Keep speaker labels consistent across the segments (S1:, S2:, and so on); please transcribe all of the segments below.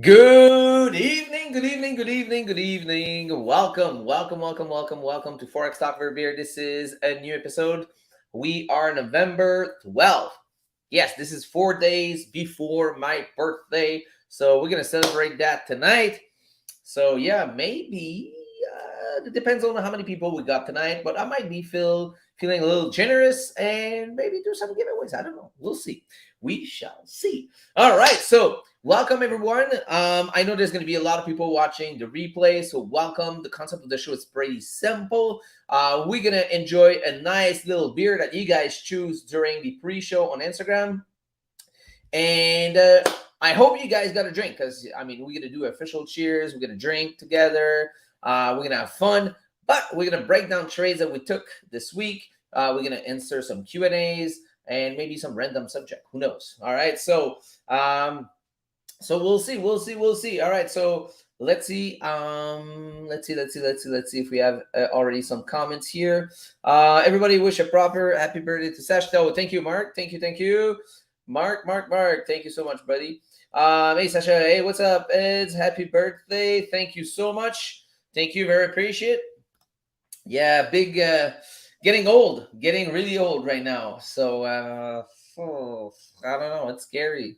S1: Good evening, good evening, good evening, good evening. Welcome to Forex Talk for Beer. This is a new episode. We are November 12th. Yes, this is 4 days before my birthday. So we're going to celebrate that tonight. So yeah, maybe it depends on how many people we got tonight, but I might be feeling a little generous and maybe do some giveaways. I don't know. We'll see. We shall see. All right, so welcome everyone. I know there's going to be a lot of people watching the replay, so welcome. The concept of the show is pretty simple. We're gonna enjoy a nice little beer that you guys choose during the pre-show on Instagram, and I hope you guys got a drink because I mean we're gonna do official cheers. We're gonna drink together. We're gonna have fun, but we're gonna break down trades that we took this week. We're gonna answer some Q&As and maybe some random subject. Who knows? All right, so we'll see. All right, so let's see. Let's see if we have already some comments here. Everybody wish a proper happy birthday to Sash. Oh, thank you, Mark. Thank you. Mark. Thank you so much, buddy. Hey, Sasha. Hey, what's up, Eds? Happy birthday. Thank you so much. Thank you. Very appreciate. Yeah, big. Getting old. Getting really old right now. So, I don't know. It's scary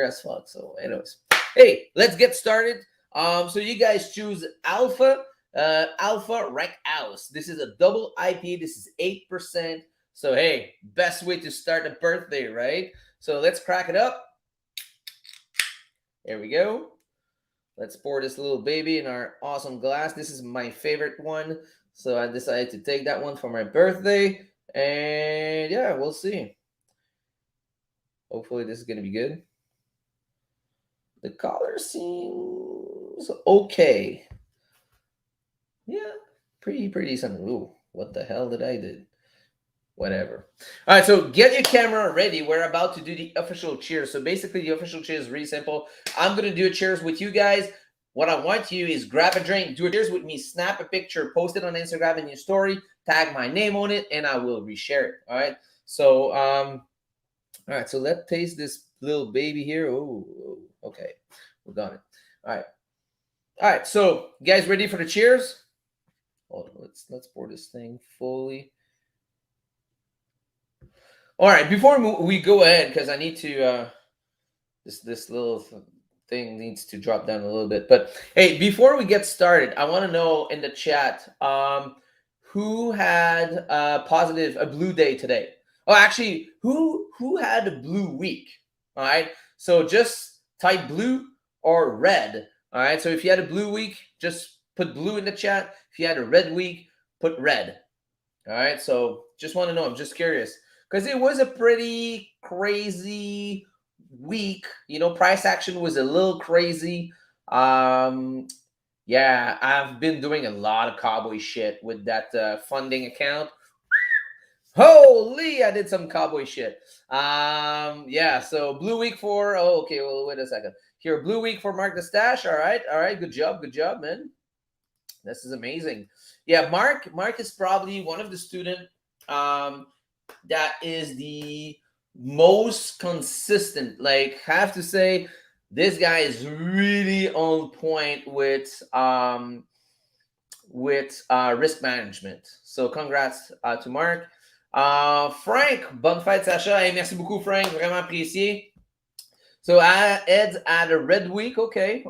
S1: as fuck. So, anyways, hey, let's get started. So you guys choose Alpha Rec House. This is a double IP. This is 8%. So hey, best way to start a birthday, right? So let's crack it up. There we go. Let's pour this little baby in our awesome glass. This is my favorite one. So I decided to take that one for my birthday. And yeah, we'll see. Hopefully this is going to be good. The color seems okay. Yeah, pretty decent. Ooh, what the hell did I do? Whatever. All right, so get your camera ready. We're about to do the official cheers. So basically, the official cheers is really simple. I'm going to do a cheers with you guys. What I want you is grab a drink, do a cheers with me, snap a picture, post it on Instagram in your story, tag my name on it, and I will reshare it. All right. So, all right. So let's taste this little baby here. Oh, okay. We got it. All right. All right. So, you guys ready for the cheers? Hold on. Let's pour this thing fully. All right, before we go ahead, because I need to, this little thing needs to drop down a little bit. But hey, before we get started, I want to know in the chat, who had a blue day today? Oh, actually, who had a blue week? All right, so just type blue or red. All right, so if you had a blue week, just put blue in the chat. If you had a red week, put red. All right, so just want to know. I'm just curious because it was a pretty crazy week. You know, price action was a little crazy. Yeah, I've been doing a lot of cowboy shit with that funding account. Holy, I did some cowboy shit. Yeah, so blue week for. Oh, okay. Well, wait a second. Here, blue week for Mark the Stash. All right. Good job, man. This is amazing. Yeah, Mark is probably one of the student that is the most consistent. Like, have to say, this guy is really on point with risk management. So congrats to Mark. Frank, bonne fête, Sacha. Hey, merci beaucoup, Frank. Vraiment apprécié. So Ed's had a red week. Okay.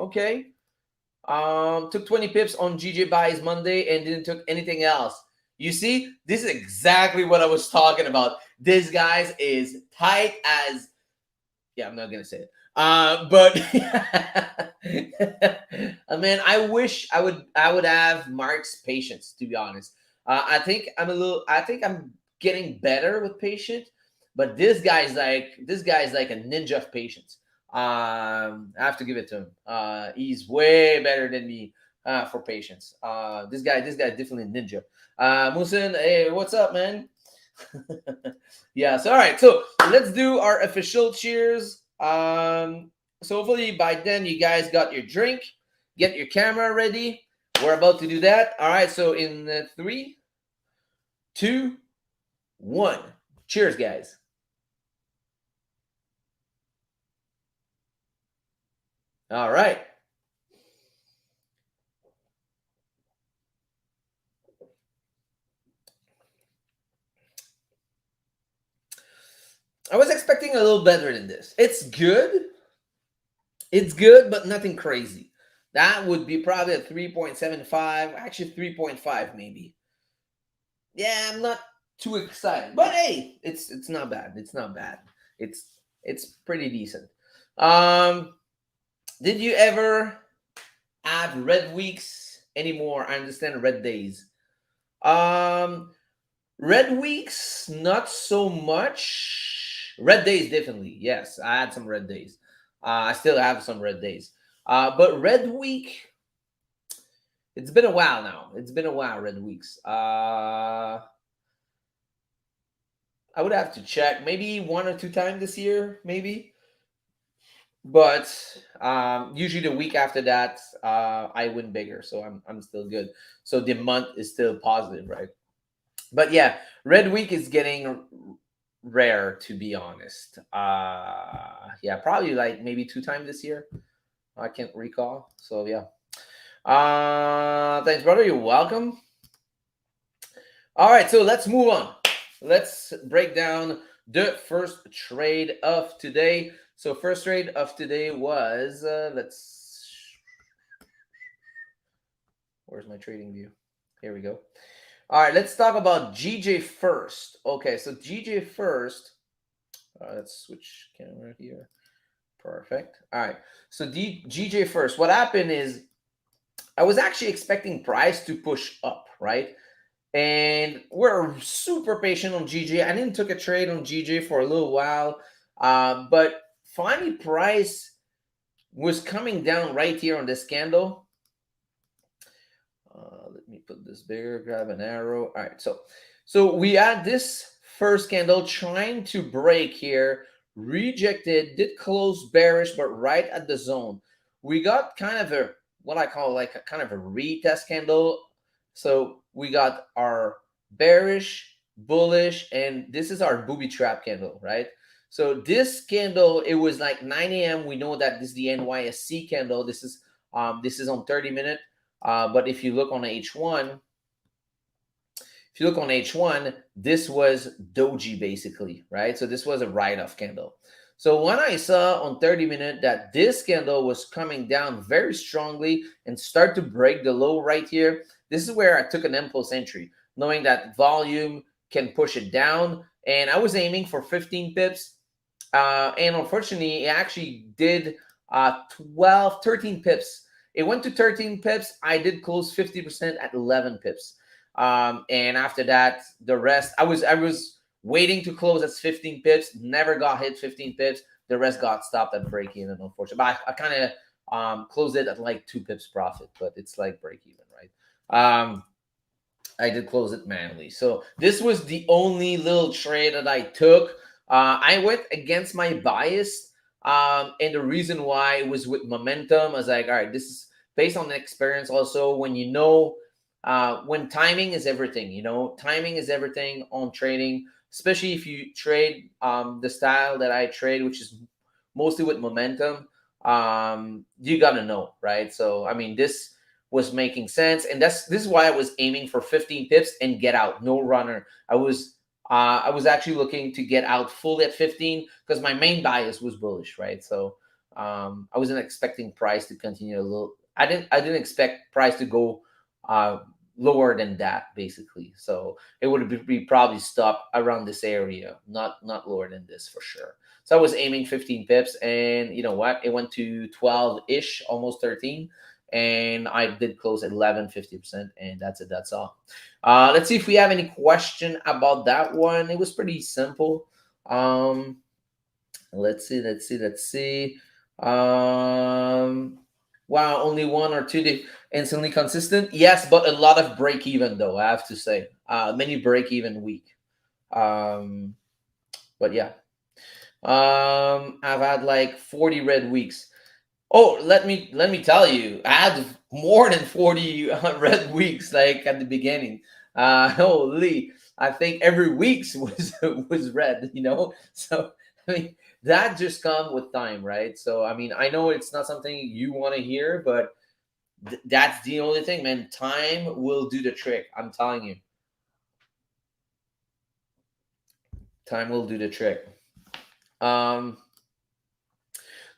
S1: Took 20 pips on GJ buys Monday and didn't took anything else. You see, this is exactly what I was talking about. This guy's is tight as, yeah, I'm not gonna say it. But man, I wish I would have Mark's patience, to be honest. I think I'm getting better with patience, but this guy's like a ninja of patience. I have to give it to him. He's way better than me for patience. This guy definitely ninja. Musin, hey, what's up, man? Yeah. So all right. So let's do our official cheers. So hopefully by then you guys got your drink, get your camera ready. We're about to do that. All right. So in 3, 2, 1. Cheers, guys. All right. I was expecting a little better than this. It's good. It's good, but nothing crazy. That would be probably a 3.75, actually 3.5 maybe. Yeah, I'm not too excited. But hey, it's not bad. It's not bad. It's it's pretty decent. Um did you ever add red weeks anymore? I understand red days. Um Red weeks, not so much. Red days, definitely. Yes, I had some red days. I still have some red days. But red week, it's been a while now. It's been a while, red weeks. I would have to check. Maybe one or two times this year, maybe. But usually the week after that, I win bigger. So I'm still good. So the month is still positive, right? But yeah, red week is getting rare, to be honest. Yeah, probably like maybe two times this year. I can't recall. So yeah. Thanks, brother. You're welcome. All right, so let's move on. Let's break down the first trade of today. So first trade of today was let's. Where's my trading view? Here we go. All right, let's talk about GJ first. Okay, so GJ first. Let's switch camera here. Perfect. All right. So GJ first. What happened is I was actually expecting price to push up, right? And we're super patient on GJ. I didn't took a trade on GJ for a little while, but finally price was coming down right here on this candle. Let me put this bigger. Grab an arrow. All right. So we had this first candle trying to break here, rejected, did close bearish, but right at the zone. We got kind of a what I call like a kind of a retest candle. So we got our bearish, bullish, and this is our booby trap candle, right? So this candle, it was like 9 a.m. We know that this is the NYSC candle. This is on 30-minute. But if you look on H1, this was doji basically, right? So this was a write-off candle. So when I saw on 30-minute that this candle was coming down very strongly and start to break the low right here, this is where I took an impulse entry, knowing that volume can push it down. And I was aiming for 15 pips. And unfortunately, it actually did 13 pips. It went to 13 pips. I did close 50% at 11 pips. And after that, the rest, I was waiting to close at 15 pips, never got hit 15 pips. The rest got stopped at break even, unfortunately. But I kind of closed it at like 2 pips profit, but it's like break even, right? I did close it manually. So this was the only little trade that I took. I went against my bias. And the reason why was with momentum. I was like, all right, this is based on the experience also. When timing is everything, timing is everything on trading, especially if you trade the style that I trade, which is mostly with momentum. You got to know, right? So, I mean, this was making sense, and this is why I was aiming for 15 pips and get out, no runner. I was actually looking to get out fully at 15 because my main bias was bullish, right? So I wasn't expecting price to continue a little. I didn't expect price to go uh, lower than that, basically. So it would be probably stop around this area, not lower than this for sure. So I was aiming 15 pips, and you know what? It went to 12 ish, almost 13, and I did close at 11, 50%, and that's it. That's all. Let's see if we have any question about that one. It was pretty simple. Um, let's see. Wow, only one or two instantly consistent. Yes, but a lot of break even though. I have to say, many break even week. Um, but yeah, I've had like 40 red weeks. Oh, let me tell you, I had more than 40 red weeks like at the beginning. Holy, I think every week's was was red. So I mean, that just come with time, right? So I mean, I know it's not something you want to hear, but that's the only thing, man. Time will do the trick. I'm telling you, time will do the trick. Um,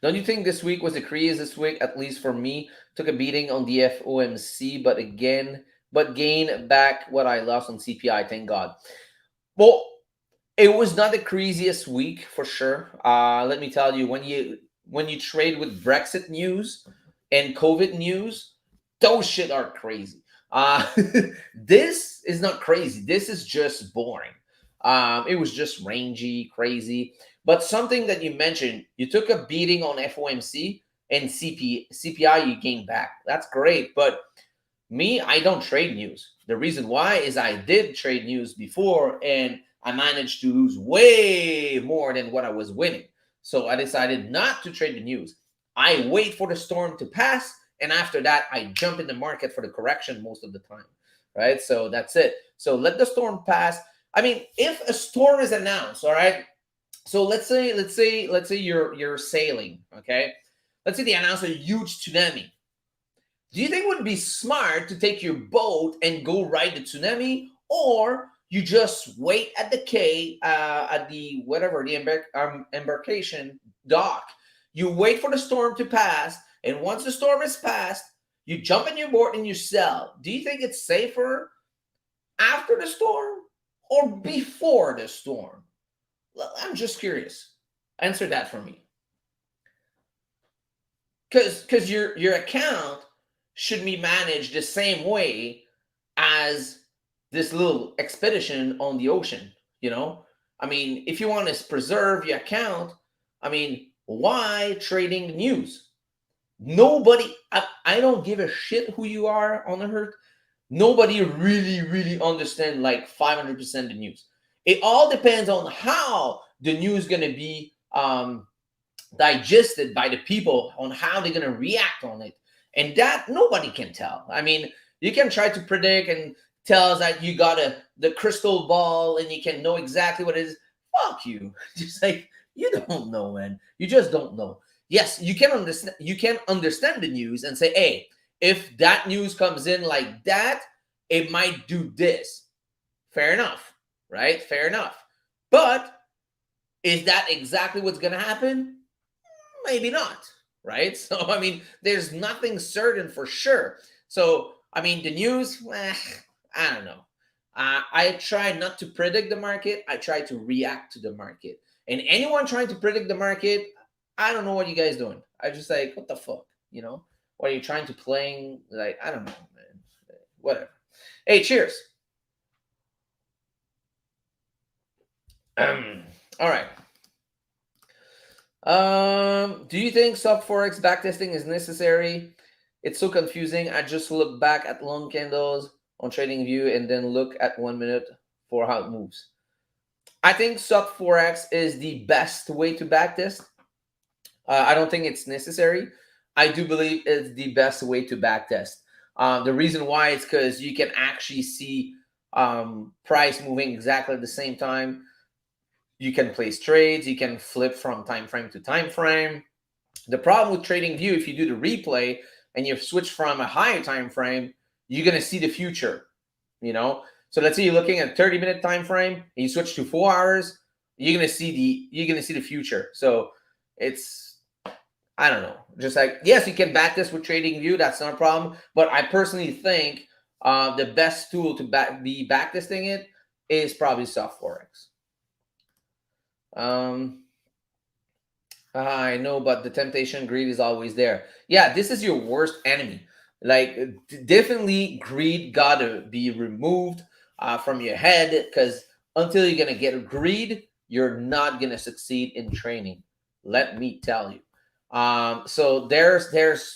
S1: don't you think this week was the craziest week, at least for me? Took a beating on the FOMC, but gained back what I lost on CPI. Thank God. Well, it was not the craziest week for sure. Let me tell you, when you trade with Brexit news and COVID news, those shit are crazy. Uh, this is not crazy. This is just boring. It was just rangy, crazy. But something that you mentioned, you took a beating on FOMC and CPI, you gained back. That's great. But me, I don't trade news. The reason why is I did trade news before and I managed to lose way more than what I was winning. So I decided not to trade the news. I wait for the storm to pass, and after that, I jump in the market for the correction most of the time. Right? So that's it. So let the storm pass. I mean, if a storm is announced, all right. So let's say you're sailing, okay? Let's say they announce a huge tsunami. Do you think it would be smart to take your boat and go ride the tsunami, or you just wait at the quay, at the whatever the embarkation dock? You wait for the storm to pass, and once the storm is passed, you jump in your boat and you sail. Do you think it's safer after the storm or before the storm? Well, I'm just curious. Answer that for me, because your account should be managed the same way as this little expedition on the ocean. You know, I mean, if you want to preserve your account, I mean, why trading news? Nobody, I don't give a shit who you are on the earth. Nobody really understand like 500% the news. It all depends on how the news going to be digested by the people, on how they're going to react on it, and that nobody can tell. I mean, you can try to predict and tell us that you got the crystal ball and you can know exactly what it is. Fuck you. Just like, you don't know, man. You just don't know. Yes, you can understand the news and say, hey, if that news comes in like that, it might do this. Fair enough, right? Fair enough. But is that exactly what's going to happen? Maybe not, right? So, I mean, there's nothing certain for sure. So, I mean, the news, I don't know. I try not to predict the market. I try to react to the market. And anyone trying to predict the market, I don't know what you guys doing. I just like, what the fuck, you know? What are you trying to playing? Like, I don't know, man. Whatever. Hey, cheers. All right. Do you think sub forex backtesting is necessary? It's so confusing. I just look back at long candles on TradingView and then look at 1 minute for how it moves. I think sub forex is the best way to backtest. I don't think it's necessary. I do believe it's the best way to backtest. The reason why is because you can actually see price moving exactly at the same time. You can place trades. You can flip from time frame to time frame. The problem with TradingView, if you do the replay and you switch from a higher time frame, you're gonna see the future. You know, so let's say you're looking at a 30-minute time frame and you switch to 4 hours, you're gonna see the future. So it's, I don't know, just like, yes, you can back this with TradingView, that's not a problem. But I personally think the best tool to be backtesting it is probably soft forex. I know, but the temptation, greed is always there. Yeah, this is your worst enemy. Like, definitely, greed gotta be removed from your head, because until you're gonna get greed, you're not gonna succeed in training. Let me tell you. So there's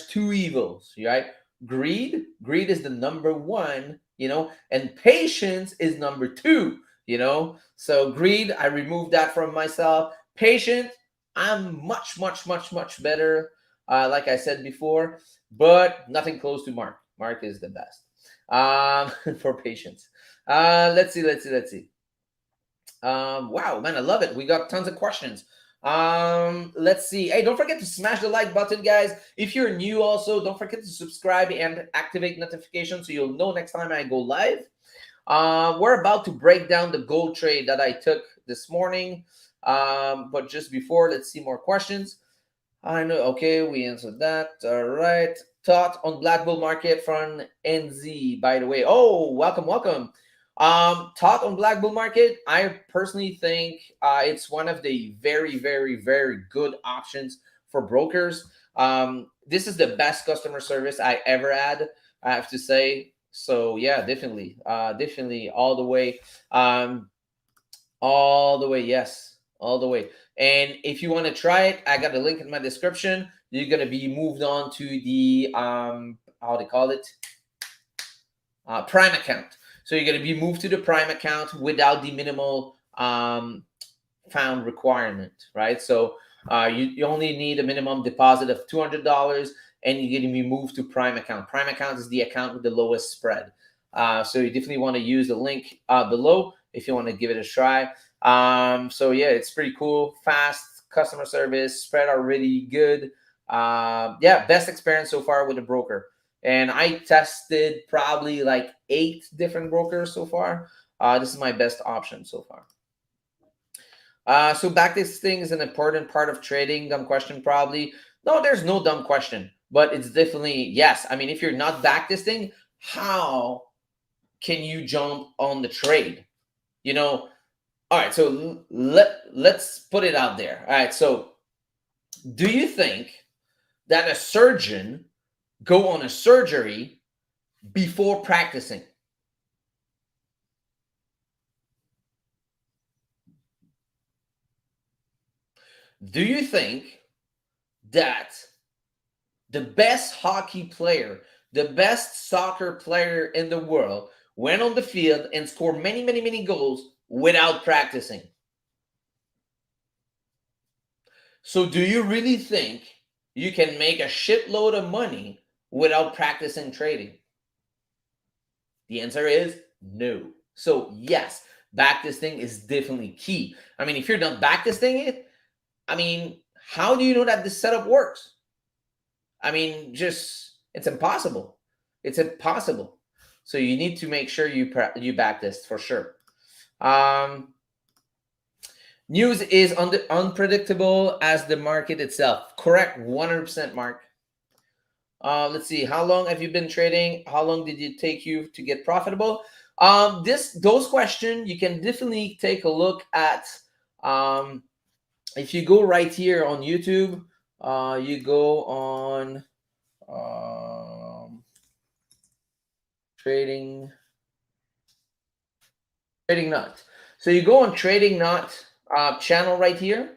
S1: two evils, right? Greed is the number one, and patience is number two, So greed, I removed that from myself. Patient, I'm much better. Like I said before, but nothing close to Mark. Mark is the best for patience. Let's see. Wow, man, I love it. We got tons of questions. Let's see. Hey, don't forget to smash the like button, guys. If you're new, also don't forget to subscribe and activate notifications so you'll know next time I go live. We're about to break down the gold trade that I took this morning. But just before, let's see more questions. I know. Okay, we answered that. All right. Thought on Black Bull market from NZ, by the way. Oh, welcome, welcome. Thought on Black Bull market. I personally think it's one of the very, very, very good options for brokers. This is the best customer service I ever had, I have to say. So yeah, definitely, definitely all the way. All the way, yes, all the way. And if you want to try it, I got a link in my description. You're gonna be moved on to the how they call it, Prime account. So you're gonna be moved to the Prime account without the minimal found requirement, right? So you only need a minimum deposit of $200, and you're gonna be moved to Prime account. Prime account is the account with the lowest spread. So you definitely want to use the link below if you want to give it a try. So yeah, it's pretty cool. Fast customer service, spread are really good. Yeah, best experience so far with a broker. And I tested probably like 8 different brokers so far. This is my best option so far. So backtesting is an important part of trading. Dumb question, probably. No, there's no dumb question, but it's definitely yes. I mean, if you're not backtesting, how can you jump on the trade? You know, all right, so let's put it out there. All right, so do you think that a surgeon go on a surgery before practicing? Do you think that the best hockey player, the best soccer player in the world went on the field and scored many, many, many goals without practicing? So do you really think you can make a shitload of money without practicing trading? The answer is no. So yes, backtesting is definitely key. I mean, if you're not backtesting it, I mean, how do you know that this setup works? I mean, just it's impossible. It's impossible. So you need to make sure you backtest for sure. News is unpredictable as the market itself. Correct, 100%, Mark. Let's see. How long have you been trading? How long did it take you to get profitable? Those questions you can definitely take a look at. If you go right here on YouTube, you go on trading nut. So you go on trading nut channel right here,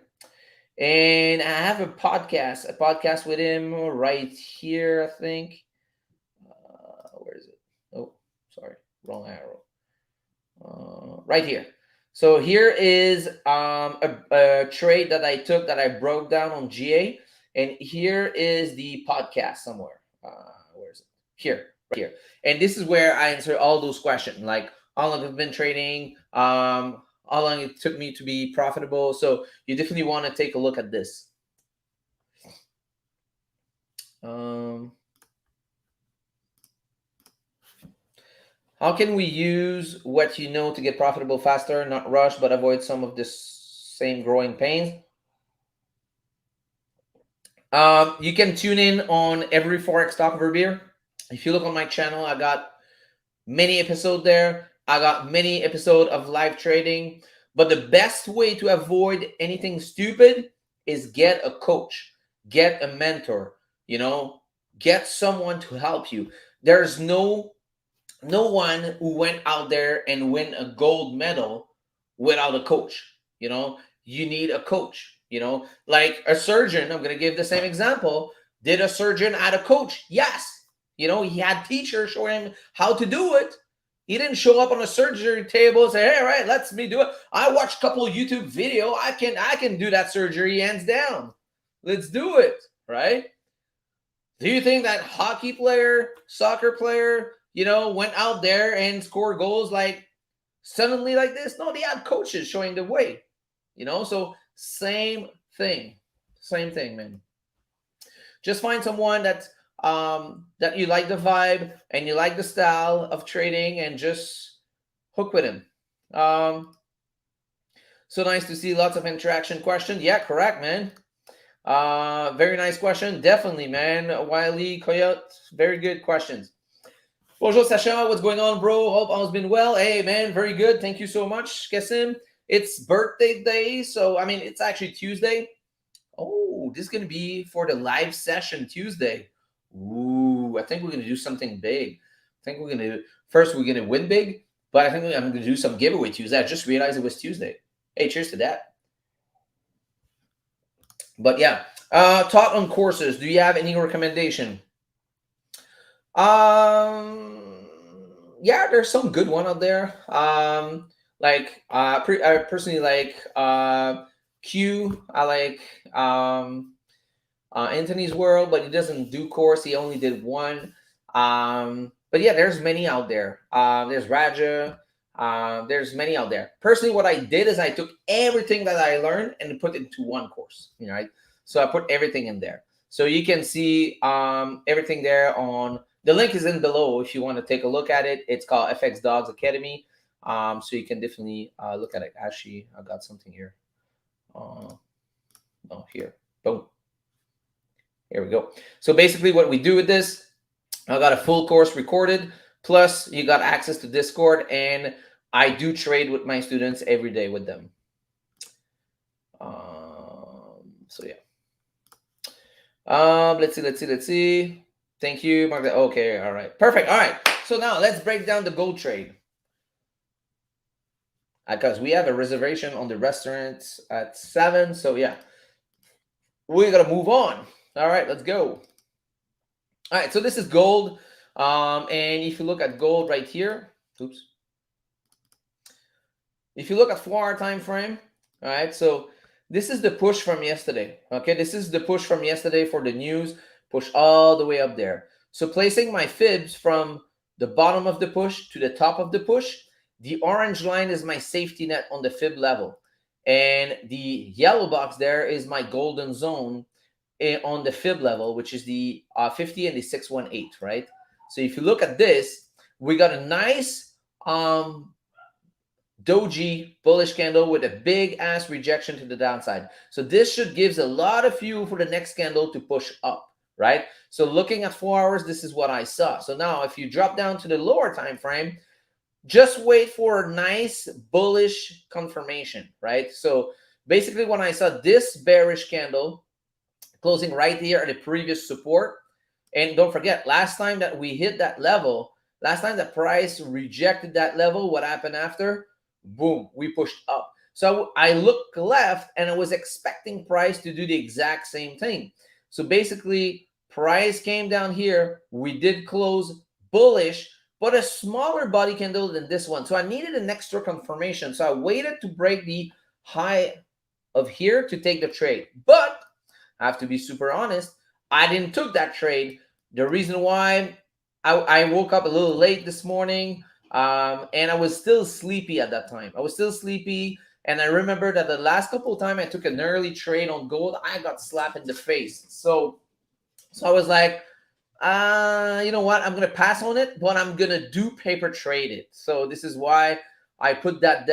S1: and I have a podcast with him right here. I think. Where is it? Oh, sorry, wrong arrow. Right here. So here is a trade that I took that I broke down on GA, and here is the podcast somewhere. Where is it? Here, right here. And this is where I answer all those questions, like how long I've been trading, how long it took me to be profitable. So you definitely want to take a look at this. How can we use what you know to get profitable faster, not rush, but avoid some of the same growing pains? You can tune in on every Forex Talk over beer. If you look on my channel, I got many episodes there. I got many episodes of live trading. But the best way to avoid anything stupid is get a coach, get a mentor, get someone to help you. There's no one who went out there and win a gold medal without a coach. You need a coach. Like a surgeon, I'm going to give the same example. Did a surgeon add a coach? Yes. He had teachers showing him how to do it. He didn't show up on a surgery table and say, hey, all right, let's me do it. I watched a couple of YouTube video. I can do that surgery hands down. Let's do it, right? Do you think that hockey player, soccer player, went out there and scored goals like suddenly like this. No, they had coaches showing the way, so same thing. Same thing, man. Just find someone that you like the vibe and you like the style of trading, and just hook with him. So nice to see lots of interaction questions. Yeah, correct, man. Very nice question. Definitely, man. Wiley, Coyote, very good questions. Bonjour, Sacha. What's going on, bro? Hope all's been well. Hey, man, very good. Thank you so much, Kessim. It's birthday day, so, it's actually Tuesday. Oh, this is going to be for the live session Tuesday. Ooh, I think we're going to do something big. I think we're going to, first, we're going to win big, but I think I'm going to do some giveaway Tuesday. I just realized it was Tuesday. Hey, cheers to that. But yeah, talk on courses. Do you have any recommendation? Yeah, there's some good one out there. I personally like Q. I like Anthony's World, but he doesn't do course. He only did one. But yeah, there's many out there. There's Raja. There's many out there. Personally, what I did is I took everything that I learned and put it into one course. Right? So I put everything in there. So you can see everything there on the link is in below if you want to take a look at it. It's called FX Dogs Academy. So you can definitely look at it. Actually, I got something here. Here. Boom. Here we go. So basically what we do with this, I got a full course recorded, plus you got access to Discord, and I do trade with my students every day with them. So yeah. Let's see. Thank you, Mark. Okay, all right. Perfect. All right. So now let's break down the gold trade. Because we have a reservation on the restaurant at 7. So yeah. We're gonna move on. All right, let's go. All right, so this is gold. And if you look at gold right here, oops. If you look at 4-hour time frame, all right, so this is the push from yesterday. Okay, this is the push from yesterday for the news, push all the way up there. So placing my fibs from the bottom of the push to the top of the push, the orange line is my safety net on the fib level. And the yellow box there is my golden zone on the fib level, which is the 50 and the 618, right? So if you look at this, we got a nice doji bullish candle with a big ass rejection to the downside. So this should gives a lot of fuel for the next candle to push up, right? So looking at 4 hours, this is what I saw. So now if you drop down to the lower time frame, just wait for a nice bullish confirmation, right? So basically when I saw this bearish candle closing right here at the previous support, and don't forget, last time that we hit that level, last time the price rejected that level, what happened after? Boom, we pushed up. So I looked left and I was expecting price to do the exact same thing. So basically, price came down here. We did close bullish, but a smaller body candle than this one. So I needed an extra confirmation. So I waited to break the high of here to take the trade. But I have to be super honest, I didn't took that trade. The reason why, I woke up a little late this morning, and I was still sleepy at that time. I was still sleepy, and I remember that the last couple of times I took an early trade on gold, I got slapped in the face. So I was like, you know what? I'm gonna pass on it, but I'm gonna do paper trade it. So this is why I put that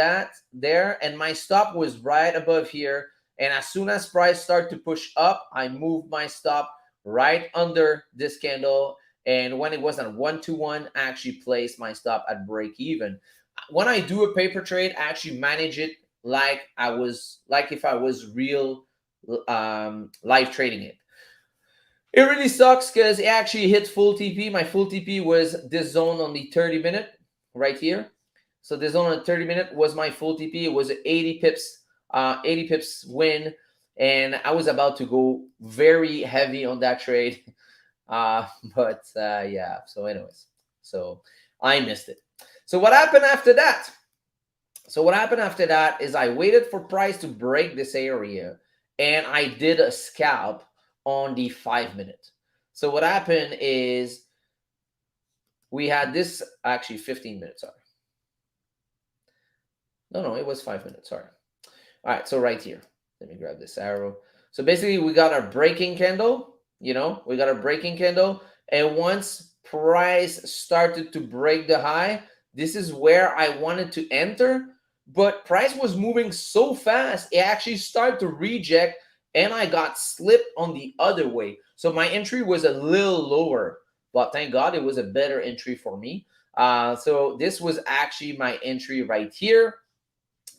S1: there, and my stop was right above here. And as soon as price start to push up, I moved my stop right under this candle. And when it was at 1-to-1, I actually placed my stop at break even. When I do a paper trade, I actually manage it like if I was real live trading it. It really sucks because it actually hit full TP. My full TP was this zone on the 30-minute right here. So this zone on the 30-minute was my full TP. It was 80 pips, 80 pips win. And I was about to go very heavy on that trade. Yeah, so anyways, so I missed it. So what happened after that? So what happened after that is I waited for price to break this area, and I did a scalp on the 5-minute. So what happened is we had this, actually 15 minutes, sorry. No, it was 5 minutes. Sorry. All right, so right here, let me grab this arrow. So basically, we got our breaking candle. We got our breaking candle, and once price started to break the high, this is where I wanted to enter, but price was moving so fast, it actually started to reject, and I got slipped on the other way. So my entry was a little lower, but thank God it was a better entry for me. So this was actually my entry right here.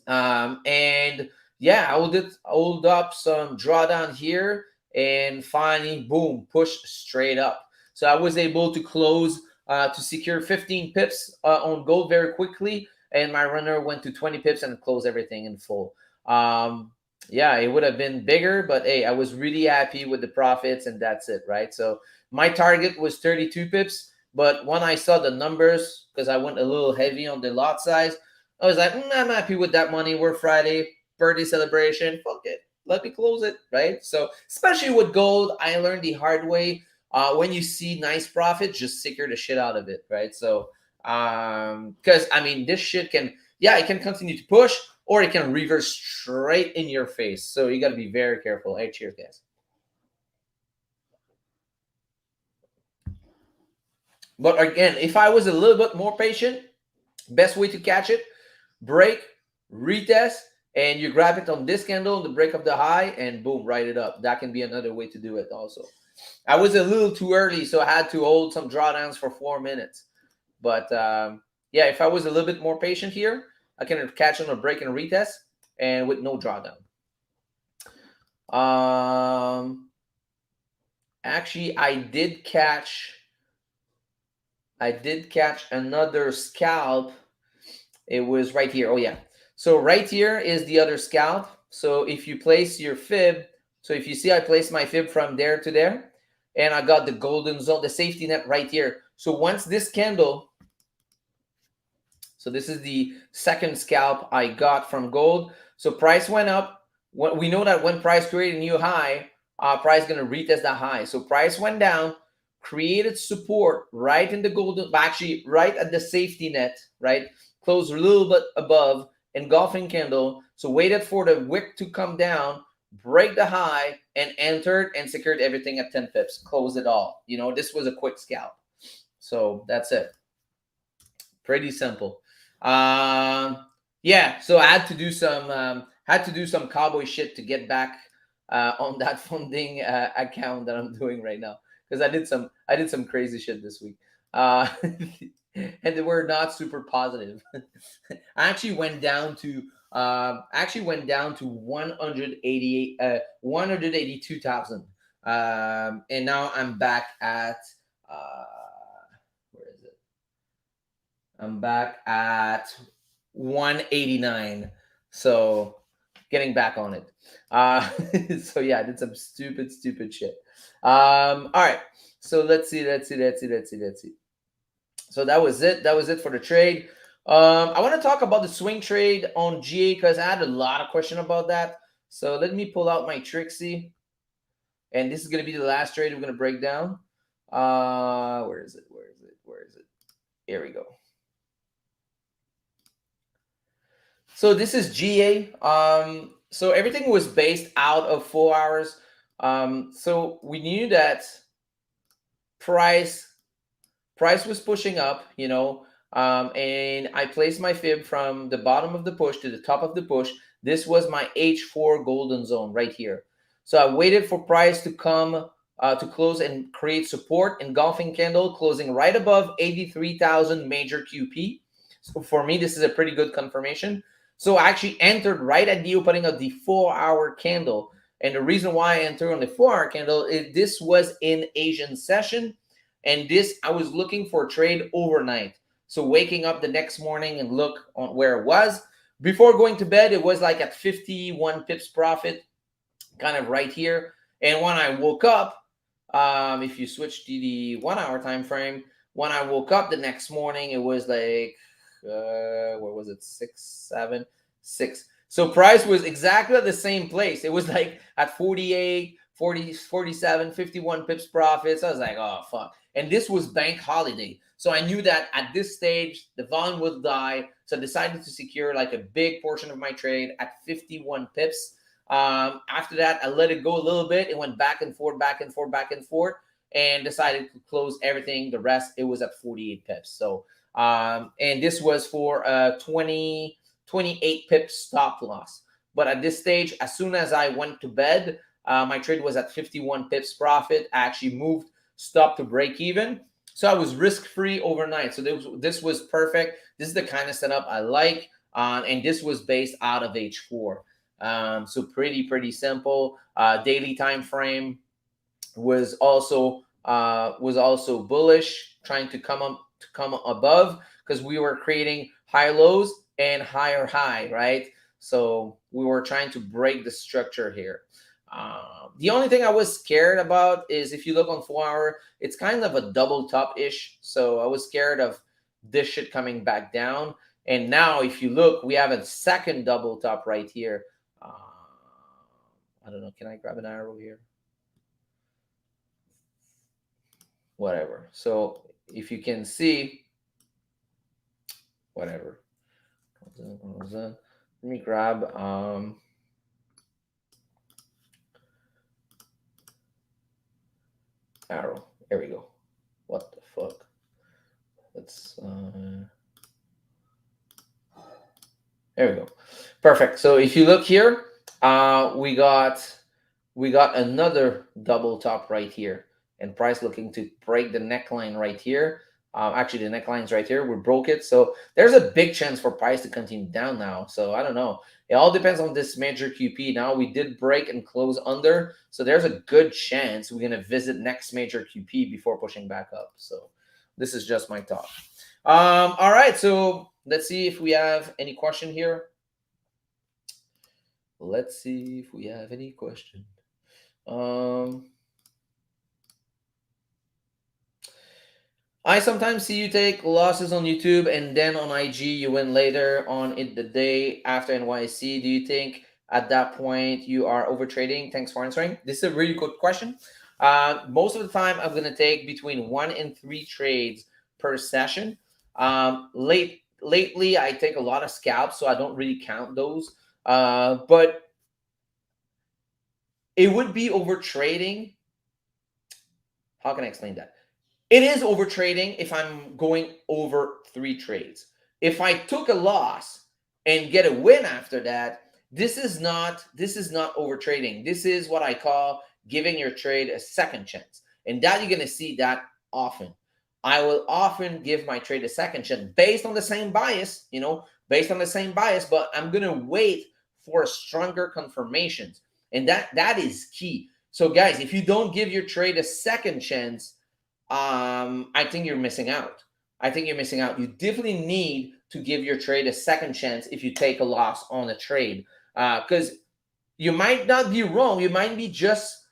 S1: And yeah, I would hold up some drawdown here, and finally, boom, push straight up. So I was able to close to secure 15 pips on gold very quickly, and my runner went to 20 pips and closed everything in full. Yeah, it would have been bigger, but hey, I was really happy with the profits, and that's it, right? So my target was 32 pips, but when I saw the numbers, because I went a little heavy on the lot size, I was like, I'm happy with that money. We're Friday, birthday celebration. Fuck it. Let me close it, right? So, especially with gold, I learned the hard way. When you see nice profit, just secure the shit out of it, right? So, because I mean, this shit can, yeah, it can continue to push, or it can reverse straight in your face. So, you got to be very careful. Hey, cheers, guys. But again, if I was a little bit more patient, best way to catch it, break, retest, and you grab it on this candle, the break of the high, and boom, write it up. That can be another way to do it also. I was a little too early, so I had to hold some drawdowns for 4 minutes. But yeah, if I was a little bit more patient here, I can catch on a break and retest, and with no drawdown. Actually, I did catch another scalp. It was right here. Oh, yeah. So right here is the other scalp. So if you place your fib, so if you see I placed my fib from there to there, and I got the golden zone, the safety net right here. So once this candle, so this is the second scalp I got from gold. So price went up. We know that when price created a new high, price going to retest that high. So price went down, created support right in the golden, actually right at the safety net, right? Closed a little bit above, engulfing candle. So waited for the wick to come down, break the high, and entered and secured everything at 10 pips. Close it all. This was a quick scalp. So that's it. Pretty simple. Yeah. So I had to do some cowboy shit to get back on that funding account that I'm doing right now, because I did some crazy shit this week. And they were not super positive. I actually went down to 182,000, and now I'm back at where is it? I'm back at 189. So getting back on it. So yeah, I did some stupid shit. All right. So let's see. So that was it. That was it for the trade. I want to talk about the swing trade on GA, because I had a lot of question about that. So let me pull out my Trixie, and this is going to be the last trade we're going to break down. Where is it? Here we go. So this is GA. So everything was based out of 4 hours. So we knew that price was pushing up, and I placed my fib from the bottom of the push to the top of the push. This was my H4 golden zone right here. So I waited for price to come to close and create support, engulfing candle closing right above 83,000 major QP. So for me, this is a pretty good confirmation. So I actually entered right at the opening of the 4-hour candle. And the reason why I entered on the 4-hour candle is this was in Asian session. And this, I was looking for a trade overnight. So waking up the next morning and look on where it was. Before going to bed, it was like at 51 pips profit, kind of right here. And when I woke up, if you switch to the 1-hour time frame, when I woke up the next morning, it was like, what was it? 6. So price was exactly at the same place. It was like at 48, 40, 47, 51 pips profits. I was like, oh, fuck. And this was bank holiday. So I knew that at this stage, the volume would die. So I decided to secure like a big portion of my trade at 51 pips. After that, I let it go a little bit. It went back and forth, back and forth, back and forth, and decided to close everything. The rest, it was at 48 pips. So, and this was for a 28 pips stop loss. But at this stage, as soon as I went to bed, my trade was at 51 pips profit. I actually moved stop to break even. So I was risk-free overnight. So this was perfect. This is the kind of setup I like. And this was based out of H4. So pretty simple. Daily time frame was also bullish, trying to come above, because we were creating high lows and higher high, right? So we were trying to break the structure here. The only thing I was scared about is, if you look on 4-hour, it's kind of a double top ish. So I was scared of this shit coming back down. And now, if you look, we have a second double top right here. I don't know. Can I grab an arrow here? Whatever. So if you can see, whatever. Let me grab arrow. There we go. What the fuck? Let's there we go. Perfect. So if you look here, we got another double top right here, and price looking to break the neckline right here. Actually, the neckline's right here. We broke it. So there's a big chance for price to continue down now. So I don't know. It all depends on this major QP. Now we did break and close under. So there's a good chance we're going to visit next major QP before pushing back up. So this is just my thought. All right. So let's see if we have any question here. Let's see if we have any question. I sometimes see you take losses on YouTube and then on IG you win later on the day after NYC. Do you think at that point you are over trading? Thanks for answering. This is a really good question. Most of the time I'm going to take between 1 and 3 trades per session. Lately I take a lot of scalps, so I don't really count those. But it would be over trading. How can I explain that? It is over trading if I'm going over 3 trades. If I took a loss and get a win after that, this is not over trading. This is what I call giving your trade a second chance. And that you're going to see that often. I will often give my trade a second chance based on the same bias, but I'm going to wait for stronger confirmations. And that is key. So guys, if you don't give your trade a second chance, I think you're missing out. You definitely need to give your trade a second chance if you take a loss on a trade, because you might not be wrong. You might be just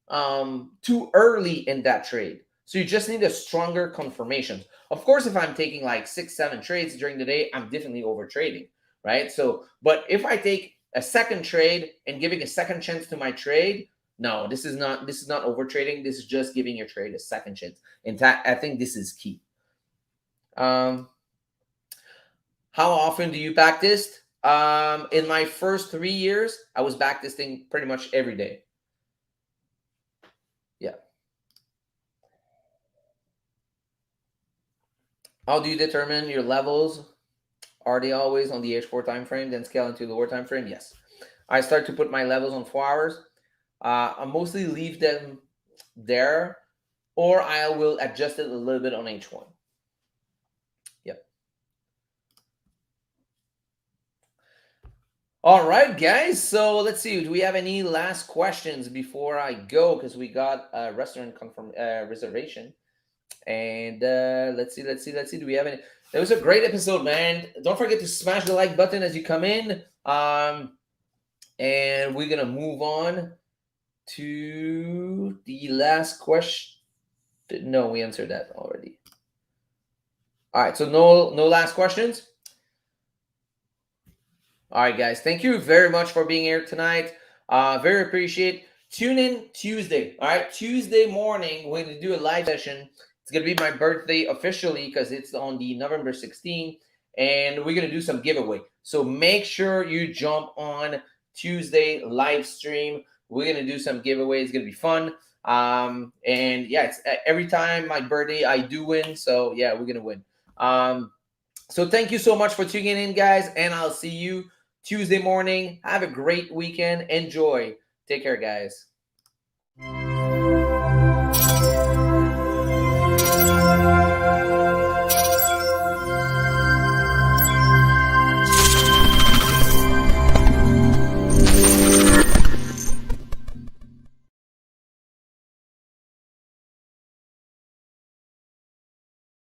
S1: too early in that trade. So you just need a stronger confirmation. Of course, if I'm taking like 6-7 trades during the day, I'm definitely over trading, right? So, but if I take a second trade and giving a second chance to my trade, no, this is not over trading. This is just giving your trade a second chance. In fact, I think this is key. How often do you backtest? In my first 3 years, I was backtesting pretty much every day. Yeah. How do you determine your levels? Are they always on the H4 time frame, then scale into the lower time frame? Yes. I start to put my levels on 4 hours. I mostly leave them there, or I will adjust it a little bit on H1. Yep. All right, guys. So let's see. Do we have any last questions before I go? Because we got a restaurant reservation. And let's see. Do we have any? It was a great episode, man. Don't forget to smash the like button as you come in. And we're gonna move on to the last question. No, we answered that already. All right, so no last questions. All right, guys, thank you very much for being here tonight. Very appreciate tune in Tuesday. All right, Tuesday morning we're gonna do a live session. It's gonna be my birthday officially because it's on the November 16th, and we're gonna do some giveaway. So make sure you jump on Tuesday live stream. We're gonna do some giveaways. It's gonna be fun. And yeah, it's every time my birthday I do win. So yeah, we're gonna win. So thank you so much for tuning in, guys, and I'll see you Tuesday morning. Have a great weekend. Enjoy. Take care, guys.